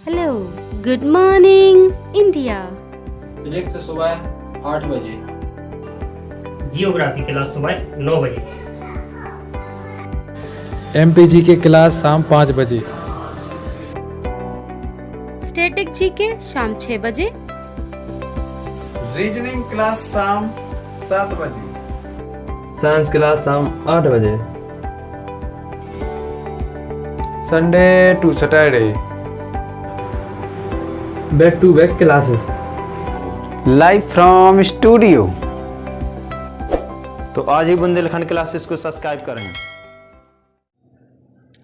Hello, good morning India. Physics सुबह 8 बजे। Geography class सुबह 9 बजे। एमपीजी की क्लास शाम 5 बजे। स्टैटिक जीके शाम 6 बजे। रीजनिंग क्लास शाम 7 बजे। साइंस क्लास शाम 8 बजे। Sunday to Saturday back to back classes. Live from studio. तो आज ही बुंदेलखंड क्लासेस को सब्सक्राइब करें।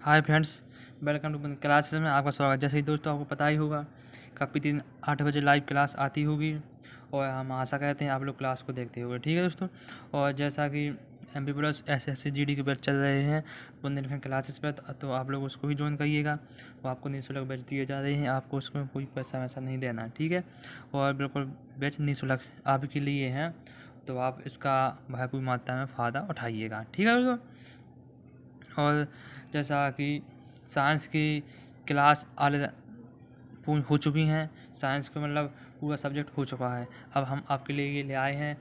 Hi friends, welcome to classes में आपका स्वागत। जैसे ही दोस्तों आपको पता ही होगा काफ़ी दिन 8 बजे लाइव क्लास आती होगी और हम आशा करते हैं आप लोग क्लास को देखते होंगे। ठीक है दोस्तों, और जैसा कि MP प्लस SSC GD के बैच चल रहे हैं बुंदेलखंड क्लासेस पर, तो आप लोग उसको भी ज्वाइन करिएगा। वो आपको निःशुल्क बैच दिए जा रहे हैं, आपको उसमें कोई पैसा वैसा नहीं देना है। ठीक है, और बिल्कुल बैच निःशुल्क आपके लिए हैं, तो आप इसका भरपूर मात्रा में फ़ायदा उठाइएगा। ठीक है दोस्तों, और जैसा कि साइंस की क्लास हो चुकी हैं, साइंस का मतलब पूरा सब्जेक्ट हो चुका है। अब हम आपके लिए ये ले आए हैं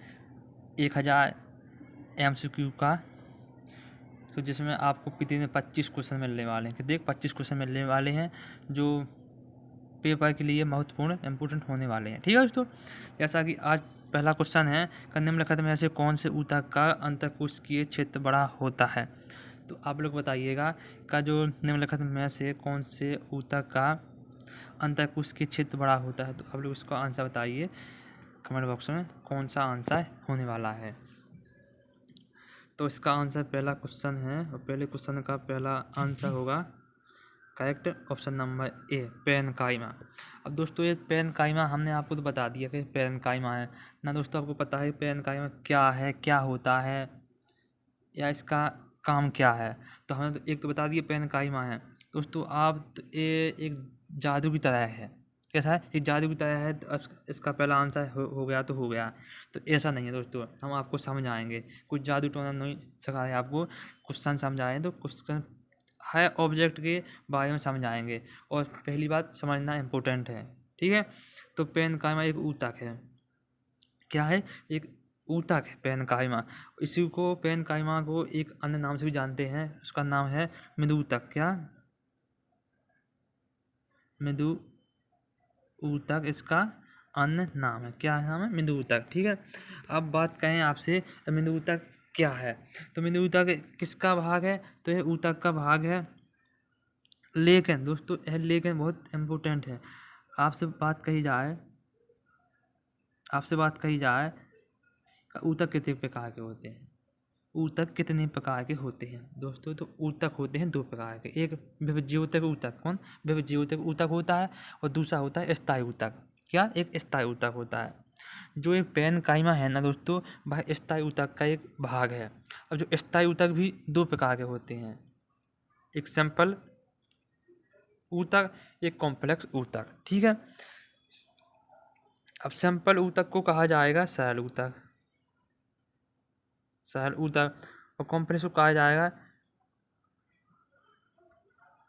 1000 MCQ का, तो जिसमें आपको प्रतिदिन 25 क्वेश्चन मिलने वाले हैं। कि देख 25 क्वेश्चन मिलने वाले हैं जो पेपर के लिए महत्वपूर्ण इम्पोर्टेंट होने वाले हैं। ठीक है दोस्तों, जैसा कि आज पहला क्वेश्चन है, निम्नलिखित में से कौन से ऊतक का अंतःकोशिकीय क्षेत्र बड़ा होता है। तो आप लोग बताइएगा का जो निम्नलिखित में से कौन से ऊतक का अंतःकोशिकीय क्षेत्र बड़ा होता है। तो आप लोग इसका आंसर बताइए कमेंट बॉक्स में, कौन सा आंसर होने वाला है। तो इसका आंसर पहला क्वेश्चन है, और पहले क्वेश्चन का पहला आंसर होगा correct option number A, parenchyma. अब दोस्तों ये पेरेन्काइमा हमने आपको तो बता दिया कि पेरेन्काइमा है ना। दोस्तों आपको पता है पेरेन्काइमा क्या है, क्या होता है, या इसका काम क्या है। तो हमने तो एक तो बता दिया पेरेन्काइमा है। दोस्तों आप तो ये एक जादू की तरह है। कैसा है, एक जादू की तरह है। तो अब इसका पहला आंसर हो गया तो हो गया। तो ऐसा नहीं है दोस्तों, हम आपको समझाएंगे, कुछ जादू टोना नहीं सिखा है आपको। क्वेश्चन समझाएँ तो क्वेश्चन हर ऑब्जेक्ट के बारे में समझाएंगे, और पहली बात समझना इम्पोर्टेंट है। ठीक है, तो पेरेन्काइमा एक ऊतक है। क्या है, एक ऊतक है पेरेन्काइमा। इसी को पेरेन्काइमा को एक अन्य नाम से भी जानते हैं, उसका नाम है मेदूतक। क्या, मेदू ऊतक इसका अन्य नाम है। क्या नाम है, मेदूतक। ठीक है, अब बात करें आपसे मेदूतक क्या है। तो मेदूतक किसका भाग है, तो यह ऊतक का भाग है। लेकिन दोस्तों यह लेकिन बहुत इम्पोर्टेंट है। आपसे बात कही जाए ऊतक कितने प्रकार के होते हैं। ऊतक कितने प्रकार के होते हैं दोस्तों। तो ऊतक होते हैं 2 प्रकार के। एक विभज्योतक ऊतक, कौन विभज्योतक ऊतक होता है, और दूसरा होता है स्थायी ऊतक। क्या, एक स्थायी ऊतक होता है। जो एक पेरेन्काइमा है ना दोस्तों, वह स्थायी ऊतक का एक भाग है। अब जो स्थायी ऊतक भी 2 प्रकार के होते हैं, एक सिंपल ऊतक, एक कॉम्प्लेक्स ऊतक। ठीक है, अब सिंपल ऊतक को कहा जाएगा सरल ऊतक, और कॉम्प्लेक्स को कहा जाएगा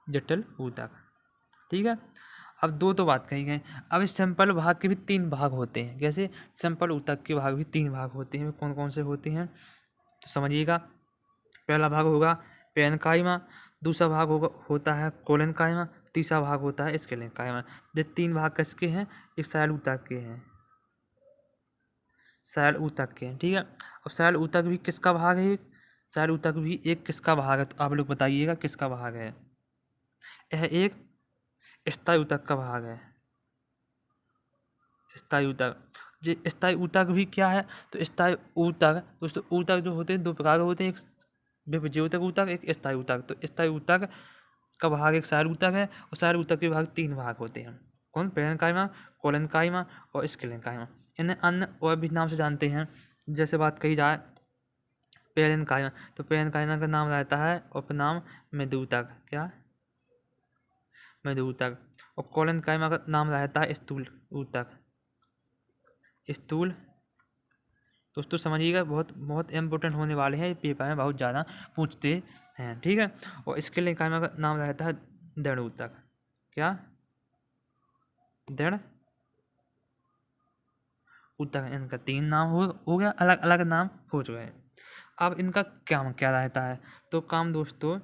जटिल ऊतक। ठीक है, अब 2 तो बात कही गई। अब इस सिंपल भाग के भी 3 भाग होते हैं। जैसे सिंपल ऊतक के भाग भी 3 भाग होते हैं। कौन कौन से होते हैं तो समझिएगा। पहला भाग होगा पेरेन्काइमा, दूसरा भाग होता है कोलेन्काइमा, तीसरा भाग होता है स्केलेन्काइमा। ये 3 भाग किसके हैं, एक सरल ऊतक के हैं, सरल ऊतक के हैं। ठीक है, अब सरल ऊतक भी किसका भाग है, सरल ऊतक भी एक किसका भाग है। तो आप लोग बताइएगा किसका भाग है। यह एक स्थायी ऊतक का भाग है, स्थायी ऊतक। ये स्थायी ऊतक भी क्या है, तो स्थायी ऊतक दोस्तों, ऊतक जो होते हैं 2 प्रकार के होते हैं, एक विभज्योतक ऊतक, एक स्थायी ऊतक। तो स्थायी ऊतक का भाग एक सरल ऊतक है, और सरल ऊतक के भाग 3 भाग होते हैं। कौन, पेरेन्काइमा, कोलेन्काइमा और स्केलेन्काइमा। इन्हें अन्य और भी नाम से जानते हैं। जैसे बात कही जाए पेरेन्काइमा, तो पेरेन्काइमा का नाम रहता है उपनाम मेदूतक। क्या, मेदूतक। और कोलेन्काइमा का नाम रहता है स्थूल ऊतक, स्थूल। दोस्तों समझिएगा, बहुत इम्पोर्टेंट होने वाले हैं, पेपर में बहुत ज़्यादा पूछते हैं। ठीक है, और स्केलेन्काइमा का नाम रहता है दृढ़ ऊतक। क्या, दृढ़ ऊतक। इनका 3 नाम हो गया, अलग अलग नाम हो चुके हैं। अब इनका काम क्या रहता है? तो काम दोस्तों,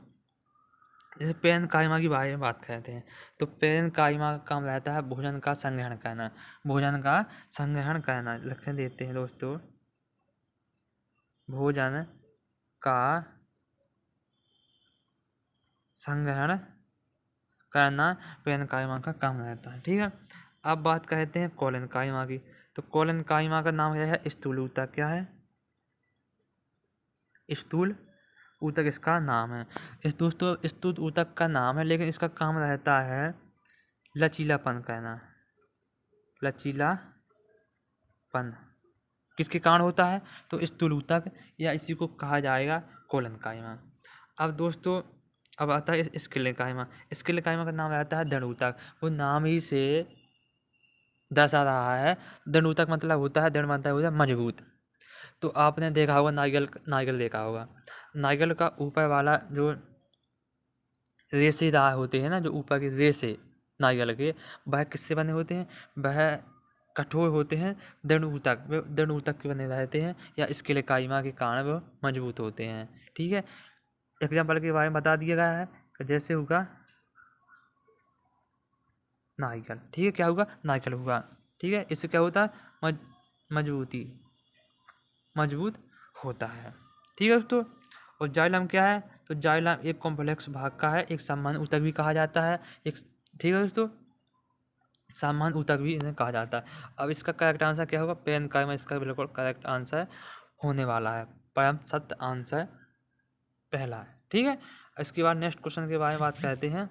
जैसे पेरेन्काइमा की बारे में बात करते हैं, तो पेरेन्काइमा का काम रहता है भोजन का संग्रहण करना। भोजन का संग्रहण करना लिख देते हैं दोस्तों, भोजन का संग्रहण करना पेरेन्काइमा का काम रहता है। ठीक है, अब बात करते हैं कोलेनकाइमा की। तो कोलेनकाइमा का नाम क्या है? स्थूल ऊतक। क्या है? स्थूल ऊतक इसका नाम है। इस दोस्तों स्थूल ऊतक का नाम है, लेकिन इसका काम रहता है लचीलापन करना। लचीलापन किसके कारण होता है? तो स्थूल ऊतक, या इसी को कहा जाएगा कोलेनकाइमा। अब दोस्तों अब आता है स्केलेकाइमा। स्केलेकाइमा का नाम रहता है दृढ़ ऊतक। वो नाम ही से दर्शा रहा है, दृढ़ ऊतक मतलब होता है, दृढ़ मतलब होता है मजबूत। तो आपने देखा होगा नारियल देखा होगा, नारियल का ऊपर वाला जो रेशेदार होते हैं ना, जो ऊपर के रेशे नारियल के, वह किससे बने होते हैं? वह कठोर होते हैं, दृढ़ ऊतक के बने रहते हैं, या स्केलेकाइमा के कारण वो मजबूत होते हैं। ठीक है, एग्जाम्पल के बारे में बता दिया गया है, जैसे होगा नारियल। ठीक है, क्या होगा? नारियल होगा। ठीक है, इससे क्या होता है? मजबूत होता है। ठीक है दोस्तों, और जाइलम क्या है? तो जाइलम एक कॉम्प्लेक्स भाग का है, एक सामान्य ऊतक भी कहा जाता है। ठीक है दोस्तों, सामान्य ऊतक भी इन्हें कहा जाता है। अब इसका करेक्ट आंसर क्या होगा? पेरेन्काइमा इसका बिल्कुल करेक्ट आंसर होने वाला है। परम सत्य आंसर पहला है। ठीक है, इसके बाद नेक्स्ट क्वेश्चन के बारे में बात करते हैं।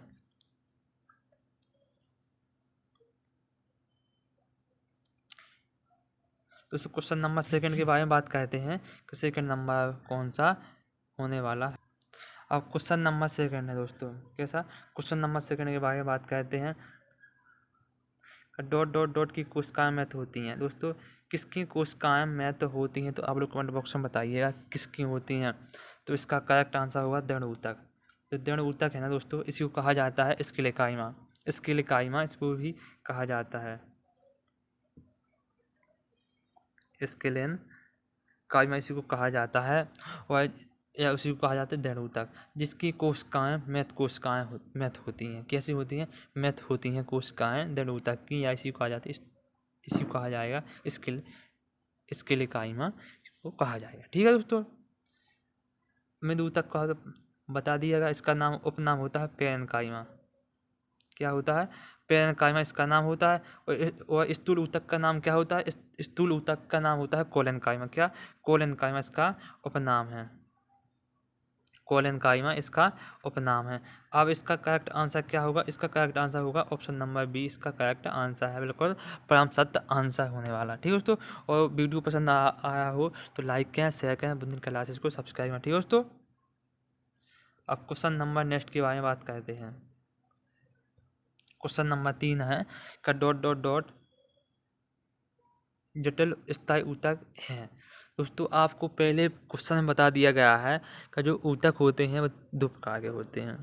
तो क्वेश्चन नंबर 2 के बारे में बात करते हैं कि 2 नंबर कौन सा होने वाला है। अब क्वेश्चन नंबर 2 है दोस्तों, कैसा? क्वेश्चन नंबर 2 के बारे में बात करते हैं। डॉट डॉट डॉट की कोशिकाएं मृत होती हैं। दोस्तों किसकी कोशिकाएं मृत होती हैं? तो आप लोग कमेंट बॉक्स में बताइएगा किसकी होती हैं। तो इसका करेक्ट आंसर होगा दृढ़ ऊतक। जो दृढ़ ऊतक है ना दोस्तों, इसी को कहा जाता है स्केलेकाइमा। स्केलेकाइमा इसको भी कहा जाता है, स्केलेकाइमा इसी को कहा जाता है, और या उसी को कहा जाता है दृढ़ ऊतक, जिसकी कोशिकाएं मृत होती हैं। कैसी होती हैं? मृत होती हैं कोशिकाएं दृढ़ ऊतक की, या इसी को कहा जाता है, इसी को कहा जाएगा स्केलेकाइमा को कहा जाएगा। ठीक है दोस्तों, मृद ऊतक का तो बता दिएगा, इसका नाम उपनाम होता है पेरेन्काइमा। क्या होता है? पेरेन्काइमा इसका नाम होता है। और स्थूल ऊतक का नाम क्या होता है? स्थूल ऊतक का नाम होता है कोलेनकाइमा। क्या? कोलेनकाइमा इसका उपनाम है। कोलेनकाइमा इसका उपनाम है। अब इसका करेक्ट आंसर क्या होगा? इसका करेक्ट आंसर होगा ऑप्शन नंबर बी, इसका करेक्ट आंसर है, बिल्कुल परम सत्य आंसर होने वाला। ठीक है दोस्तों, और वीडियो पसंद आया हो तो लाइक करें, शेयर करें, बुंदेल क्लासेस को सब्सक्राइब करें। ठीक है दोस्तों, अब क्वेश्चन नंबर नेक्स्ट के बारे में बात करते हैं। क्वेश्चन नंबर 3 है का डॉट डॉट डॉट जटिल स्थायी ऊतक है। दोस्तों आपको पहले क्वेश्चन में बता दिया गया है कि जो ऊतक होते हैं वो 2 प्रकार के होते हैं,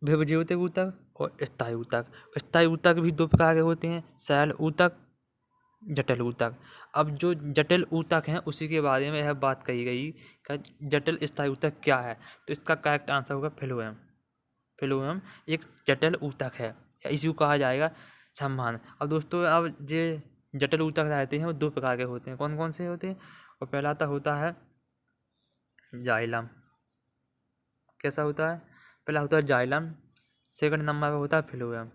विभज्योतिक ऊतक और स्थायी ऊतक। स्थायी ऊतक भी 2 प्रकार के होते हैं, सरल ऊतक, जटिल ऊतक। अब जो जटिल ऊतक हैं उसी के बारे में यह बात कही गई कि जटिल स्थायी ऊतक क्या है। तो इसका करेक्ट आंसर होगा फ्लोएम। फ्लोएम एक जटिल ऊतक है, या इसी को कहा जाएगा सम्मान। अब दोस्तों अब जो जटिल ऊतक रहते हैं वो 2 प्रकार के होते हैं। कौन कौन से होते हैं? और पहला तो होता है जाइलम। कैसा होता है? पहला होता है जाइलम, सेकंड नंबर पर होता है फ्लोएम।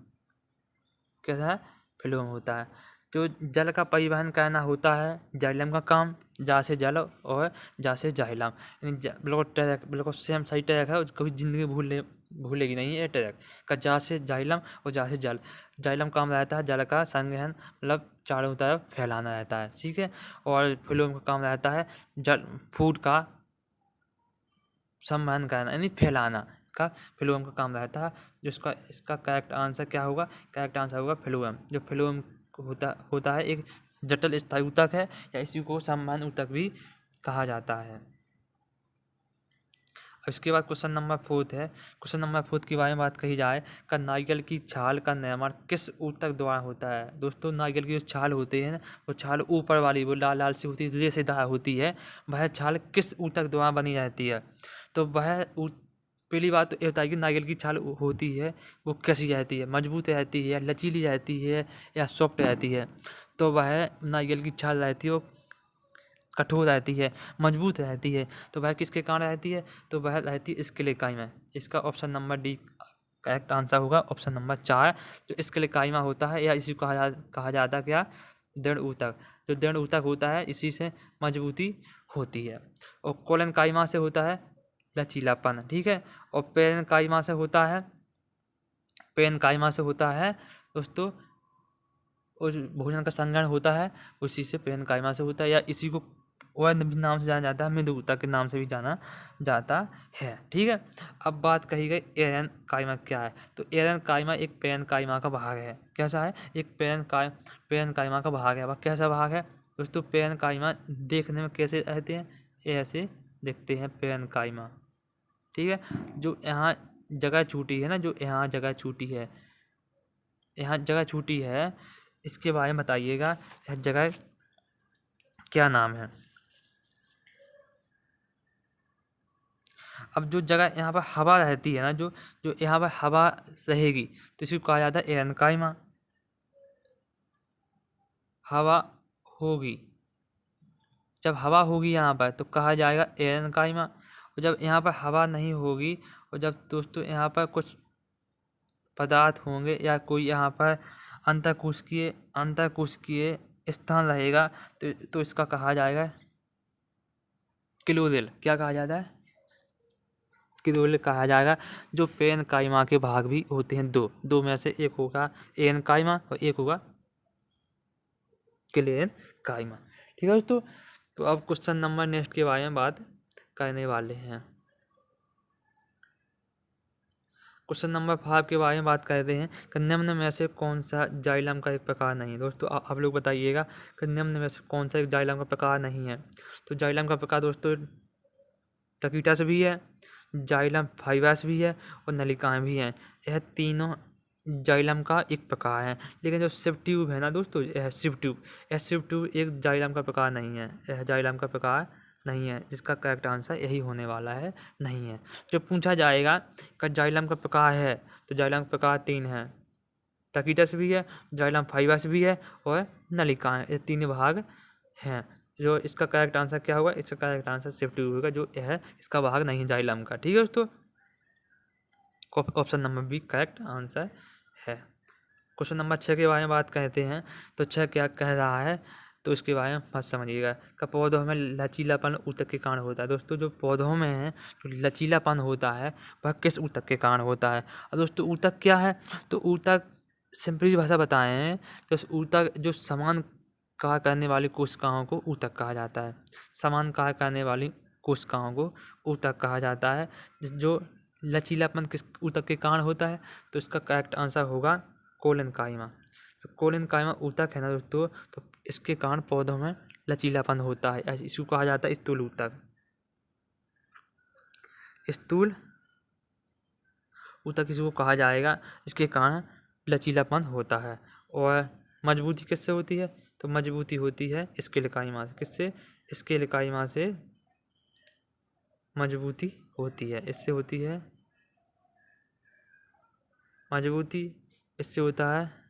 कैसा है? फ्लोएम होता है। तो जल का परिवहन करना होता है जाइलम का काम, जा से जल और जा से जाइलम। बिल्कुल ट्रैक, बिल्कुल सेम सही ट्रैक है, कभी ज़िंदगी भूलेगी नहीं है ट्रैक का। जा से जाइलम और जा से जल। जाइलम काम रहता है जल का संग्रहण, मतलब चारों तरफ फैलाना रहता है, ठीक है। और फ्लोएम का काम रहता है जल फूड का संवहन करना, यानी फैलाना का फ्लोएम का काम रहता है। जिसका इसका करेक्ट आंसर क्या होगा? करेक्ट आंसर होगा फ्लोएम। जो फ्लोएम होता है एक जटिल स्थायी ऊतक है, या इसी को संवहन ऊतक भी कहा जाता है। अब इसके बाद क्वेश्चन नंबर 4 है। क्वेश्चन नंबर 4 के बारे में बात कही जाए का नारियल की छाल का निर्माण किस ऊतक द्वारा होता है। दोस्तों नारियल की जो छाल होती है ना, वो छाल ऊपर वाली वो लाल लाल सी होती है, रेशेदार होती है, वह छाल किस ऊतक द्वारा बनी रहती है। तो वह पहली बात तो ये बताइए नारियल की छाल होती है वो कैसी रहती है, मजबूत रहती है, लचीली रहती है या सॉफ्ट रहती है। तो वह नारियल की छाल रहती है वो कठोर रहती है, मजबूत रहती है। तो वह किसके कारण रहती है, तो वह रहती है स्केलेकाई में। इसका option number D correct answer होगा, ऑप्शन नंबर 4। जो स्केलेकाई में होता है या इसी को कहा जाता है क्या, दृढ़ ऊतक। जो दृढ़ ऊतक होता है इसी से मजबूती होती है। और कोलेनकाइमा से होता है लचीलापन, ठीक है। और पेरेनकाइमा से होता है दोस्तों उस भोजन का संग्रहण होता है, उसी से पेरेनकाइमा से होता है, या इसी को और नाम से जाना जाता है, मृदु ऊतक के नाम से भी जाना जाता है, ठीक है। अब बात कही गई एरेनकाइमा क्या है। तो एरेनकाइमा एक पेरेनकाइमा का भाग है। कैसा है, एक पेरेनकाइमा का भाग है। वह कैसा भाग है दोस्तों, पेरेनकाइमा देखने में कैसे रहते हैं, ऐसे दिखते हैं पेरेनकाइमा, ठीक है। जो यहाँ जगह छूटी है ना, जो यहाँ जगह छूटी है, इसके बारे में बताइएगा यह जगह क्या नाम है। अब जो जगह यहाँ पर हवा रहती है ना, जो यहाँ पर हवा रहेगी तो इसको कहा जाता है एरेनकाइमा। हवा होगी, जब हवा होगी यहाँ पर तो कहा जाएगा एरेनकाइमा। और जब यहाँ पर हवा नहीं होगी और जब दोस्तों यहाँ पर कुछ पदार्थ होंगे या कोई यहाँ पर अंतःकोशिकीय स्थान रहेगा तो इसका कहा जाएगा क्लोरेल। क्या कहा जाता है, क्लोरेल कहा जाएगा। जो पेरेनकाइमा के भाग भी होते हैं दो में से एक होगा एरेनकाइमा और एक होगा क्लेरेनकाइमा, ठीक है दोस्तों। तो अब क्वेश्चन नंबर नेक्स्ट के बारे में बात करने वाले हैं। क्वेश्चन नंबर 5 के बारे में बात करते हैं कि निम्न में से कौन सा जाइलम का एक प्रकार नहीं है। दोस्तों आप लोग बताइएगा कि निम्न में से कौन सा एक जाइलम का प्रकार नहीं है। तो जाइलम का प्रकार दोस्तों टकीटस भी है, जाइलम फाइबस भी है और नलिकाएं भी हैं। यह तीनों जाइलम का एक प्रकार है। लेकिन जो सिव ट्यूब है ना दोस्तों, यह सिव ट्यूब एक जाइलम का प्रकार नहीं है, यह जाइलम का प्रकार नहीं है, जिसका करेक्ट आंसर यही होने वाला है, नहीं है। जो पूछा जाएगा कि जाइलम का प्रकार है तो जाइलम का प्रकार 3 है, टकीटस भी है, जाइलम फाइबस भी है और नलिकाएं, ये 3 भाग हैं। जो इसका करेक्ट आंसर क्या होगा, इसका करेक्ट आंसर सिव ट्यूब होगा, जो यह इसका भाग नहीं है जाइलम का, ठीक है दोस्तों। Option number B correct answer है। क्वेश्चन नंबर 6 के बारे में बात करते हैं। तो 6 क्या कह रहा है तो इसके बारे में मत समझिएगा कि पौधों में लचीलापन ऊतक के कारण होता है। दोस्तों जो पौधों में है जो लचीलापन होता है वह किस ऊतक के कारण होता है। और दोस्तों ऊतक क्या है, तो ऊतक सिंपली भाषा बताएं तो ऊतक जो समान कार्य करने वाली कोशिकाओं को ऊतक कहा जाता है। समान कार्य करने वाली कोशिकाओं को ऊतक कहा जाता है। जो लचीलापन किस ऊतक के कारण होता है तो इसका करेक्ट आंसर होगा कोलेनकाइमा। तो कोलेनकाइमा ऊतक है ना दोस्तों, तो इसके कारण पौधों में लचीलापन होता है, इसको कहा जाता है स्थूल ऊतक। स्थूल ऊतक इसको कहा जाएगा, इसके कारण लचीलापन होता है। और मजबूती किससे होती है, तो मजबूती होती है स्केलेकाइमा से। किससे, स्केलेकाइमा से मजबूती होती है, इससे होती है मजबूती, इससे होता है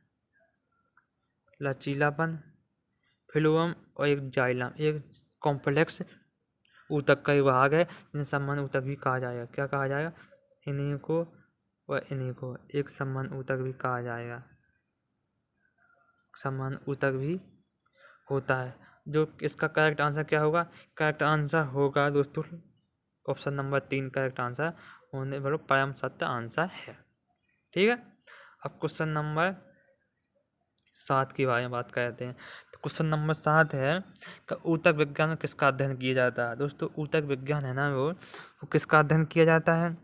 लचीलापन। फिलोम और एक जाइलम एक कॉम्प्लेक्स ऊतक का विभाग है, जिन्हें संबंध ऊतक भी कहा जाएगा। क्या कहा जाएगा, इन्हीं को और इन्हीं को एक संबंध ऊतक भी कहा जाएगा। संबंध ऊतक भी होता है। जो इसका करेक्ट आंसर क्या होगा, करेक्ट आंसर होगा दोस्तों ऑप्शन नंबर 3 करेक्ट आंसर होने वाला परम सत्य आंसर है, ठीक है। अब क्वेश्चन नंबर 7 के बारे में बात करते हैं। तो क्वेश्चन नंबर 7 है कि ऊतक विज्ञान में किसका अध्ययन किया जाता है। दोस्तों ऊतक विज्ञान है ना वो किसका अध्ययन किया जाता है।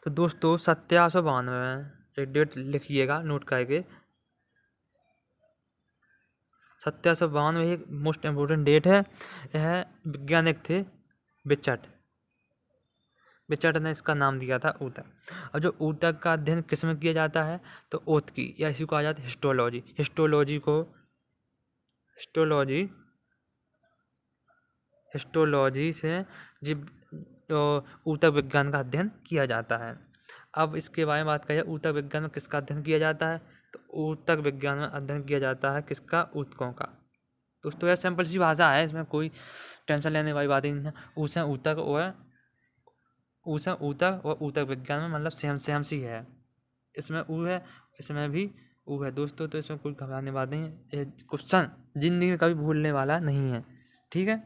तो दोस्तों 1792 एक डेट लिखिएगा नोट करके। 1792 एक मोस्ट इम्पोर्टेंट डेट है। यह वैज्ञानिक थे बिचट, विचरण ने इसका नाम दिया था ऊतक। अब जो ऊतक का अध्ययन किस में किया जाता है, तो ओत की, या इसी को कहा जाता है हिस्टोलॉजी। हिस्टोलॉजी से जीव ऊतक विज्ञान का अध्ययन किया जाता है। अब इसके बारे में बात करें, ऊतक विज्ञान में किसका अध्ययन किया जाता है, तो ऊतक विज्ञान में अध्ययन किया जाता है किसका, ऊतकों का। दोस्तों यह सिंपल सी भाषा है, इसमें कोई टेंशन लेने वाली बात ही नहीं है। ऊतक और ऊतक विज्ञान में मतलब सेम सी है। इसमें ऊ है, इसमें भी ऊ है दोस्तों, तो इसमें कोई घबराने बात नहीं है। ये क्वेश्चन जिंदगी में कभी भूलने वाला नहीं है, ठीक है।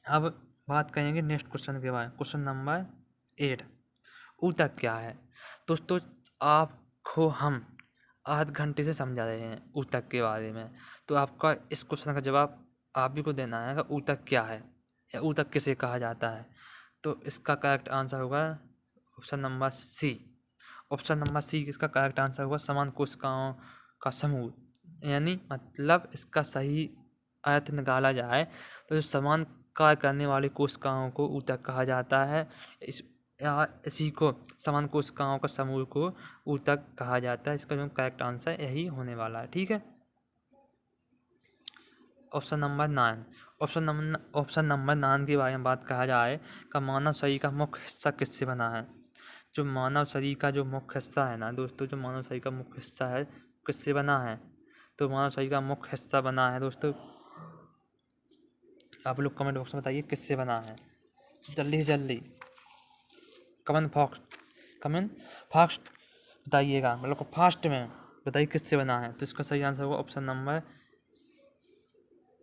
अब बात करेंगे नेक्स्ट क्वेश्चन के बारे में। क्वेश्चन नंबर 8, ऊतक क्या है। दोस्तों आपको हम आध घंटे से समझा रहे हैं ऊतक के बारे में, तो आपका इस क्वेश्चन का जवाब आप ही को देना है कि ऊतक क्या है या ऊतक किसे कहा जाता है। तो इसका करेक्ट आंसर होगा option number C. Option number C इसका करेक्ट आंसर होगा समान कोशिकाओं का समूह, यानी मतलब इसका सही अर्थ निकाला जाए तो जो समान कार्य करने वाली कोशिकाओं को ऊतक कहा जाता है। इसी को समान कोशिकाओं का समूह को ऊतक कहा जाता है। इसका जो करेक्ट आंसर यही होने वाला है, ठीक है। ऑप्शन नंबर 9, ऑप्शन नंबर 9 के बारे में बात कहा जाए का मानव शरीर का मुख्य हिस्सा किससे बना है। जो मानव शरीर का जो मुख्य हिस्सा है ना दोस्तों, जो मानव शरीर का मुख्य हिस्सा है किससे बना है, तो मानव शरीर का मुख्य हिस्सा बना है दोस्तों, आप लोग कमेंट बॉक्स में बताइए किससे बना है, जल्दी से जल्दी कमेंट फास्ट बताइएगा, मतलब फास्ट में बताइए किससे बना है। तो इसका सही आंसर होगा ऑप्शन नंबर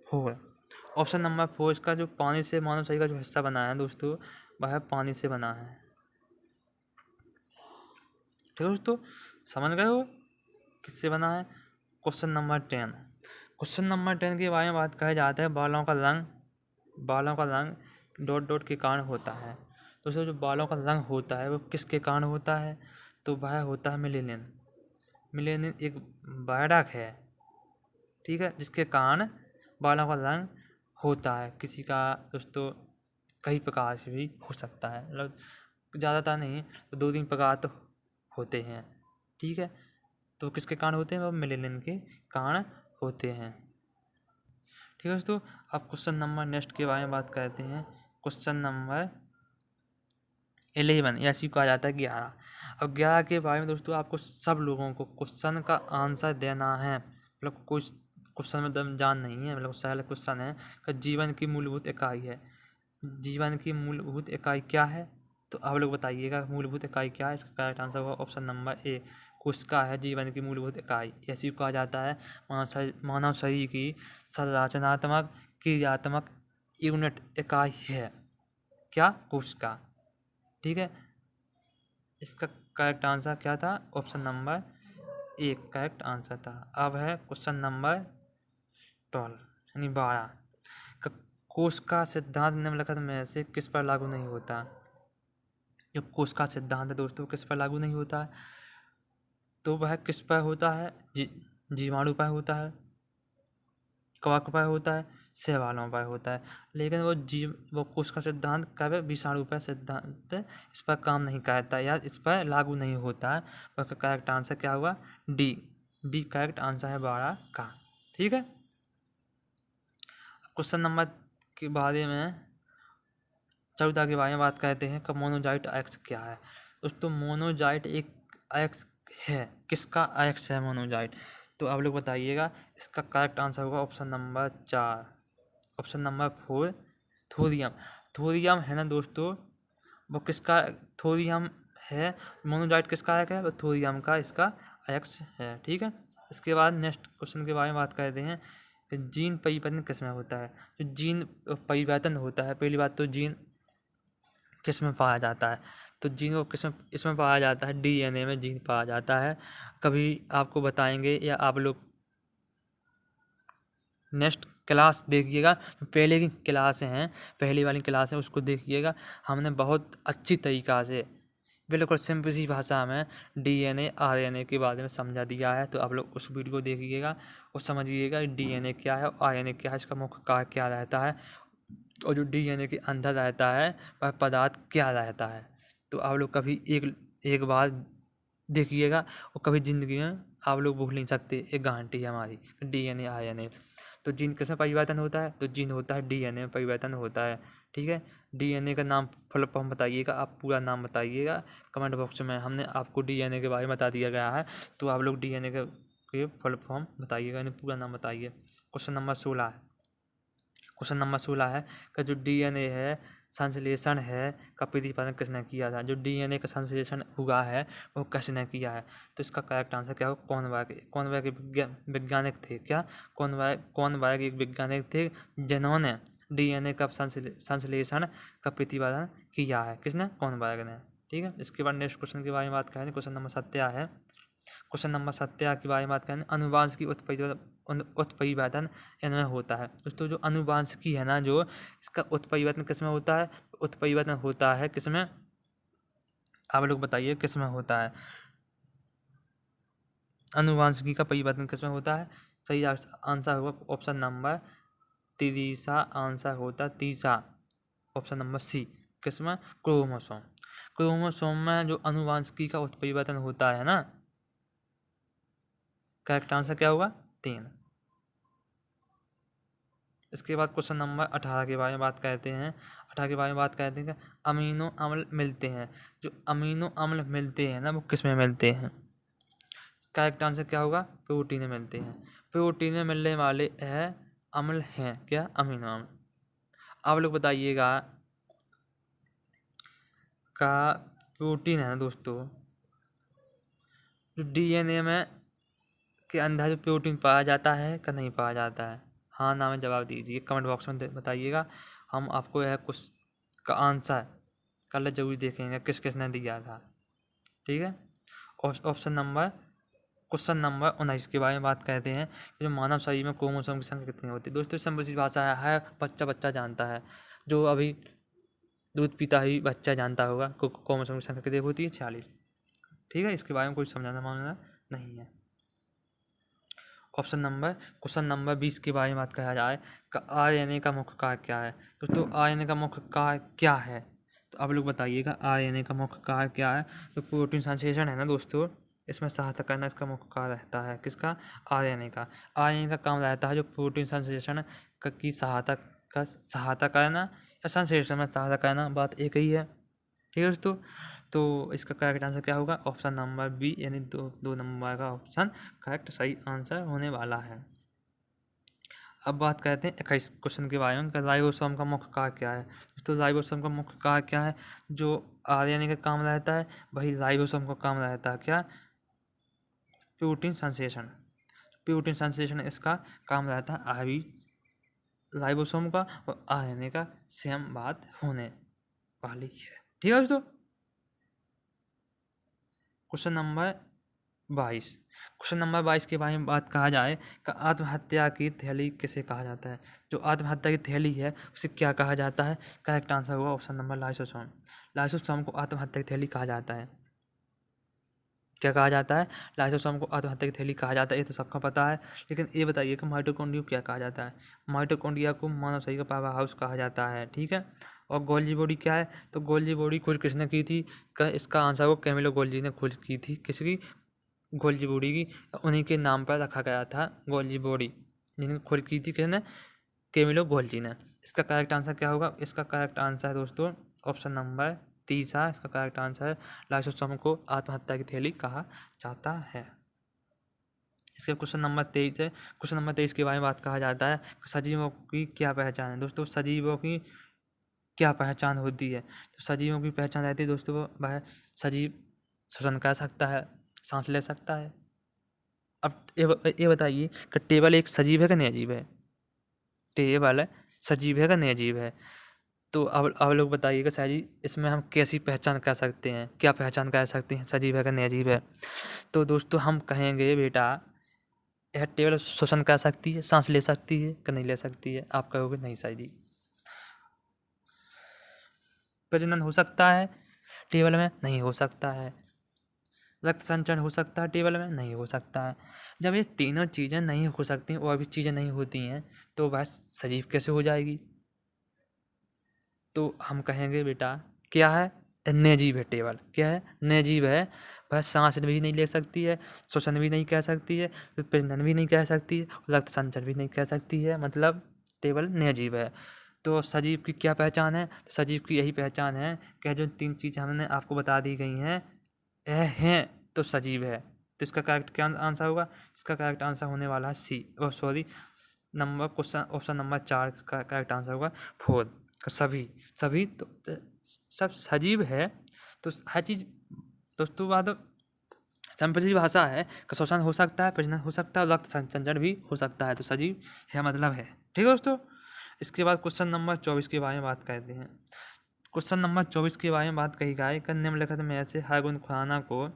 4। ऑप्शन नंबर 4 इसका जो पानी से मानव शरीर का जो हिस्सा बना है दोस्तों, वह पानी से बना है, ठीक है दोस्तों, समझ गए हो किससे बना है। क्वेश्चन नंबर 10, क्वेश्चन नंबर 10 के बारे में बात कहा जाता है बालों का रंग डॉट के कारण होता है। दोस्तों जो बालों का रंग होता है वो किसके कारण होता है, तो वह होता है मिलेनिन एक वायरस है, ठीक है, जिसके कारण बालों का रंग होता है। किसी का दोस्तों कई प्रकार से भी हो सकता है, मतलब ज़्यादातर नहीं तो 2-3 प्रकार तो होते हैं, ठीक है। तो किसके कारण होते हैं, वो मिलेनिन के कारण होते हैं, ठीक है दोस्तों। अब क्वेश्चन नंबर नेक्स्ट के बारे में बात करते हैं। क्वेश्चन नंबर 11 या इसी कहा जाता है 11। अब 11 के बारे में दोस्तों आपको सब लोगों को क्वेश्चन का आंसर देना है, मतलब कोई क्वेश्चन में दम जान नहीं है, मतलब पहला क्वेश्चन है कि जीवन की मूलभूत इकाई है। जीवन की मूलभूत इकाई क्या है, तो आप लोग बताइएगा मूलभूत इकाई क्या है। इसका करेक्ट आंसर होगा ऑप्शन नंबर ए, कोशिका है जीवन की मूलभूत इकाई। ऐसी कहा जाता है मानव शरीर की संरचनात्मक क्रियात्मक यूनिट इकाई है क्या, कोशिका, ठीक है। इसका करेक्ट आंसर क्या था, option number A correct answer था। अब है क्वेश्चन नंबर 12 यानी 12, कोशिका सिद्धांत निम्नलिखित में से किस पर लागू नहीं होता। जो कोशिका सिद्धांत है दोस्तों किस पर लागू नहीं होता है, तो वह किस पर होता है, जीवाणु पर होता है, कवक पर होता है, शैवालों पर होता है। लेकिन वो कोशिका सिद्धांत कभी विषाणु पर सिद्धांत इस पर काम नहीं करता या इस पर लागू नहीं होता है। वह करेक्ट आंसर क्या हुआ, डी करेक्ट आंसर है 12 का, ठीक है। क्वेश्चन नंबर के बारे में 14 के बारे में बात करते हैं कि मोनोजाइट अयस्क क्या है। दोस्तों मोनोजाइट एक अयस्क है, किसका अयस्क है मोनोजाइट, तो आप लोग बताइएगा। इसका करेक्ट आंसर होगा option number 4, option number 4 thorium है ना दोस्तों, वो किसका थोरियम है, मोनोजाइट किसका अयस्क है, वो थोरियम का इसका अयस्क है, ठीक है। इसके बाद नेक्स्ट क्वेश्चन के बारे में बात करते हैं कि जीन परिवर्तन किस में होता है। जो जीन परिवर्तन होता है, पहली बात तो जीन किस में पाया जाता है, तो जीन को इसमें पाया जाता है, डीएनए में जीन पाया जाता है। कभी आपको बताएंगे या आप लोग नेक्स्ट क्लास देखिएगा, पहले की क्लास हैं, पहली वाली क्लास है उसको देखिएगा। हमने बहुत अच्छी तरीक़ा से बिल्कुल सिंपल सी भाषा में डीएनए आरएनए के बारे में समझा दिया है। तो आप लोग उस वीडियो को देखिएगा और समझिएगा डीएनए क्या है और आरएनए क्या है, इसका मुख्य कार्य क्या रहता है, और जो डीएनए के अंदर रहता है वह पदार्थ क्या रहता है। तो आप लोग कभी एक बार देखिएगा और कभी ज़िंदगी में आप लोग भूल नहीं सकते। एक गारंटी है हमारी, डीएनए आरएनए। तो जीन किसमें परिवर्तन होता है? तो जीन होता है डीएनए में परिवर्तन होता है। ठीक है, डीएनए का नाम फुल फॉर्म बताइएगा, आप पूरा नाम बताइएगा कमेंट बॉक्स में। हमने आपको डीएनए के बारे में बता दिया गया है, तो आप लोग डीएनए के फुल फॉर्म बताइएगा, यानी पूरा नाम बताइए। क्वेश्चन नंबर 16 है। क्वेश्चन नंबर 16 है कि जो डीएनए है संश्लेषण है का प्रतिपादन किसने किया था? जो डीएनए का संश्लेषण हुआ है वो किसने किया है? तो इसका करेक्ट आंसर क्या होगा? कॉर्नबर्ग एक वैज्ञानिक थे। क्या? कॉर्नबर्ग एक वैज्ञानिक थे जिन्होंने डीएनए का संश्लेषण का प्रतिपादन किया है। किसने? कॉर्नबर्ग ने। ठीक है, इसके बाद नेक्स्ट क्वेश्चन के बारे में बात करें। क्वेश्चन नंबर 17 है। क्वेश्चन नंबर 17 के बारे में बात करें। अनुवांशिकी उत्परिवर्तन इनमें होता है। दोस्तों जो अनुवांशिकी है ना, जो इसका उत्परिवर्तन किसमें होता है? उत्परिवर्तन होता है किसमें? आप लोग बताइए किसमें होता है? अनुवांशिकी का परिवर्तन किसमें होता है? सही आंसर होगा ऑप्शन नंबर तीसरा आंसर होता है, तीसरा ऑप्शन नंबर सी। किसमें? क्रोमोसोम। क्रोमोसोम में जो अनुवांशिकी का उत्परिवर्तन होता है ना, करेक्ट आंसर क्या होगा? 3। इसके बाद क्वेश्चन नंबर 18 के बारे में बात करते हैं। 18 के बारे में बात करते हैं कि अमीनो अम्ल मिलते हैं। जो अमीनो अम्ल मिलते हैं ना, वो किस में मिलते हैं? करेक्ट आंसर क्या होगा? प्रोटीन में मिलते हैं। प्रोटीन में मिलने वाले अम्ल हैं क्या? अमीनो अम्ल। आप लोग बताइएगा का प्रोटीन है ना दोस्तों, जो डीएनए में के अंदर जो प्रोटीन पाया जाता है कि नहीं पाया जाता है? हाँ ना में जवाब दीजिए, कमेंट बॉक्स में बताइएगा। हम आपको यह कुछ का आंसर कल जरूर देखेंगे किस किसने दिया था। ठीक है, क्वेश्चन नंबर 19 के बारे में बात करते हैं। जो मानव शरीर में क्रोमोसोम की संख्या कितनी होती है? दोस्तों सिंपल भाषा है, बच्चा जानता है। जो अभी दूध पीता ही बच्चा जानता होगा क्रोमोसोम की संख्या कितनी होती है? 46। ठीक है, इसके बारे में कोई समझाना मांगना नहीं है। क्वेश्चन नंबर 20 के बारे में बात कहा जाए कि आरएनए का मुख्य कार्य क्या है? दोस्तों आरएनए का मुख्य कार्य क्या है? तो आप लोग बताइएगा आरएनए का मुख्य कार्य क्या है? तो प्रोटीन संश्लेषण है ना दोस्तों, इसमें सहायता करना इसका मुख्य कार्य रहता है। किसका? आरएनए का। आरएनए का काम रहता है जो प्रोटीन संश्लेषण की सहायता करना या संश्लेषण में सहायता करना, बात एक ही है। ठीक है दोस्तों, तो इसका करेक्ट आंसर क्या होगा? ऑप्शन नंबर बी, यानी दो नंबर का ऑप्शन करेक्ट सही आंसर होने वाला है। अब बात करते हैं 21 क्वेश्चन के बारे में। राइबोसोम का मुख्य कार्य क्या है? तो राइबोसोम का मुख्य कार्य क्या है? जो आरएनए का काम रहता है वही राइबोसोम का काम रहता है। क्या? प्रोटीन संश्लेषण। प्रोटीन संश्लेषण इसका काम रहता है। आरबी राइबोसोम का और आरएनए का सेम बात होने वाली है। ठीक है दोस्तों, क्वेश्चन नंबर 22 के बारे में बात कहा जाए कि आत्महत्या की थैली किसे कहा जाता है? जो आत्महत्या की थैली है उसे क्या कहा जाता है? करेक्ट आंसर होगा ऑप्शन नंबर लाइसोसोम। लाइसोसोम को आत्महत्या की थैली कहा जाता है। क्या कहा जाता है? लाइसोसोम को आत्महत्या की थैली कहा जाता है, ये तो सबका पता है। लेकिन ये बताइए कि माइटोकॉन्ड्रिया क्या कहा जाता है? माइटोकॉन्ड्रिया को मानव शरीर का पावर हाउस कहा जाता है। ठीक है, और गोल्जी बॉडी क्या है? तो गोल्जी बॉडी खोज किसने की थी? इसका आंसर वो कैमिलो गोल्जी ने खोज की थी। किसकी? गोल्जी बॉडी की। उन्हीं के नाम पर रखा गया था गोल्जी बॉडी, जिन्हें खोज की थी किसने? कैमिलो गोल्जी ने। इसका करेक्ट आंसर क्या होगा? इसका करेक्ट आंसर है दोस्तों ऑप्शन नंबर 30। इसका करेक्ट आंसर है लाइसोसोम को आत्महत्या की थैली कहा जाता है। इसके क्वेश्चन नंबर 23 है। क्वेश्चन नंबर 23 के बारे में बात कहा जाता है सजीवों की क्या पहचान है? दोस्तों सजीवों की क्या पहचान होती है? तो सजीवों की पहचान रहती है दोस्तों, वह सजीव श्वसन कर सकता है, सांस ले सकता है। अब ये बताइए कि टेबल एक सजीव है कि नहीं अजीब है? टेबल सजीव है कि नहीं अजीब है? तो अब लोग बताइएगा सर जी इसमें हम कैसी पहचान कर सकते हैं, क्या पहचान कर सकते हैं सजीव है कि नहीं अजीब है? तो दोस्तों हम कहेंगे बेटा यह टेबल श्वसन कर सकती है, सांस ले सकती है कि नहीं ले सकती है? आप कहोगे नहीं सर जी। प्रजनन हो सकता है टेबल में? नहीं हो सकता है। रक्त संचरण हो सकता है टेबल में? नहीं हो सकता है। जब ये तीनों चीज़ें नहीं हो सकती और भी चीज़ें नहीं होती हैं तो वह सजीव कैसे हो जाएगी? तो हम कहेंगे बेटा क्या है, निर्जीव है टेबल। क्या है, निर्जीव है। वह सांस भी नहीं ले सकती है, श्वसन भी नहीं कह सकती है, उत्पीड़न भी नहीं कह सकती है, रक्त संचरण भी नहीं कह सकती है, मतलब टेबल निर्जीव है। तो सजीव की क्या पहचान है, तो सजीव की यही पहचान है कि जो 3 चीज़ हमने आपको बता दी गई हैं यह हैं तो सजीव है। तो इसका करेक्ट क्या आंसर होगा, इसका करेक्ट आंसर होने वाला है सी, नंबर क्वेश्चन ऑप्शन नंबर 4 का करेक्ट आंसर होगा 4। सभी तो सब सजीव है। तो हर चीज़ दोस्तों बात संप्रजी भाषा है, श्वसन हो सकता है, प्रजनन हो सकता है, रक्त संचरण भी हो सकता है। तो सजीव है मतलब है। ठीक है दोस्तों। इसके बाद क्वेश्चन नंबर 24 के बारे में बात करते हैं। क्वेश्चन नंबर 24 के बारे में बात कही गई कि निम्नलिखित में से हरगोविंद खुराना को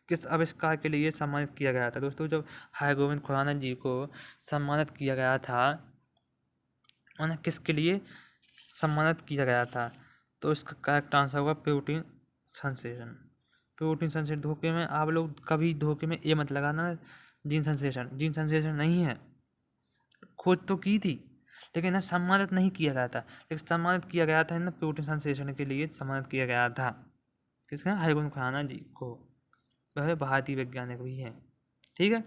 किस आविष्कार के लिए सम्मानित किया गया था। दोस्तों जब हरगोविंद खुराना जी को सम्मानित किया गया था, उन्हें किसके लिए सम्मानित किया गया था, तो इसका करेक्ट आंसर होगा प्रोटीन संश्लेषण। प्रोटीन संश्लेषण धोखे में आप लोग कभी धोखे में ये मत लगाना जीन संश्लेषण नहीं है। खोज तो की थी लेकिन इन्हें सम्मानित नहीं किया गया था, लेकिन सम्मानित किया गया था इन्हें प्रोटीन संश्लेषण के लिए सम्मानित किया गया था। किसका, हरगोविंद खुराना जी को। वह भारतीय वैज्ञानिक भी हैं। ठीक है।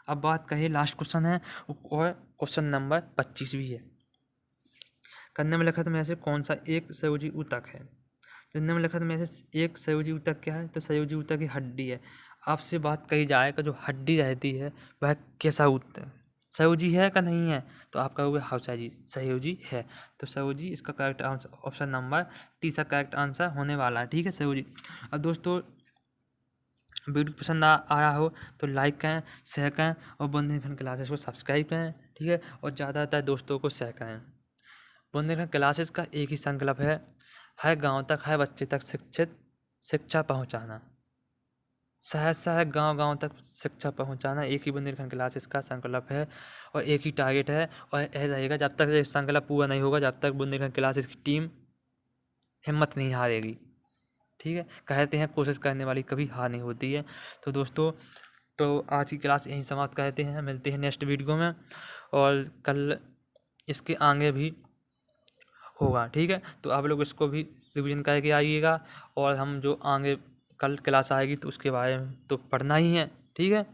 अब बात करिए लास्ट क्वेश्चन है और क्वेश्चन नंबर 25 भी है। निम्नलिखित में से कौन सा एक संयोजी ऊतक है। तो निम्नलिखित में से एक संयोजी ऊतक क्या है, तो संयोजी ऊतक की हड्डी है। आपसे बात कही जाए कि जो हड्डी रहती है वह कैसा ऊतक संयोजी है का नहीं है, तो आप कहोगे हाँ जी संयोजी है। तो संयोजी इसका करेक्ट आंसर ऑप्शन नंबर 30 का करेक्ट आंसर होने वाला है। ठीक है, संयोजी। अब दोस्तों वीडियो पसंद आया हो तो लाइक करें, शेयर करें और बुंदेलखंड क्लासेस को सब्सक्राइब करें। ठीक है, और ज़्यादातर दोस्तों को शेयर करें। बुंदेलखंड क्लासेस का एक ही संकल्प है, हर गांव तक हर बच्चे तक शिक्षा पहुंचाना। शहर गांव तक शिक्षा पहुंचाना एक ही बुंदेलखंड क्लासेस का संकल्प है और एक ही टारगेट है। और यह रहेगा जब तक ये संकल्प पूरा नहीं होगा, जब तक बुंदेलखंड क्लासेस की टीम हिम्मत नहीं हारेगी। ठीक है, कहते हैं कोशिश करने वाली कभी हार नहीं होती है। तो दोस्तों तो आज की क्लास यहीं समाप्त करते हैं, मिलते हैं नेक्स्ट वीडियो में और कल इसके आगे भी होगा। ठीक है, तो आप लोग इसको भी रिवीजन करके आइएगा और हम जो आगे कल क्लास आएगी तो उसके बारे में तो पढ़ना ही है। ठीक है,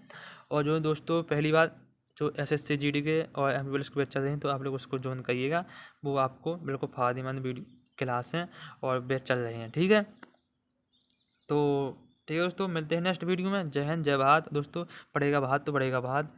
और जो दोस्तों पहली बार जो SSC GD के और MPBL के बैच चल रहे हैं तो आप लोग उसको ज्वाइन करिएगा, वो आपको बिल्कुल फायदेमंद वीडियो क्लास हैं और बैच चल रहे हैं। ठीक है, तो ठीक है दोस्तों, मिलते हैं नेक्स्ट वीडियो में। जय हिंद, जय भारत। दोस्तों पढ़ेगा भारत तो बढ़ेगा भारत।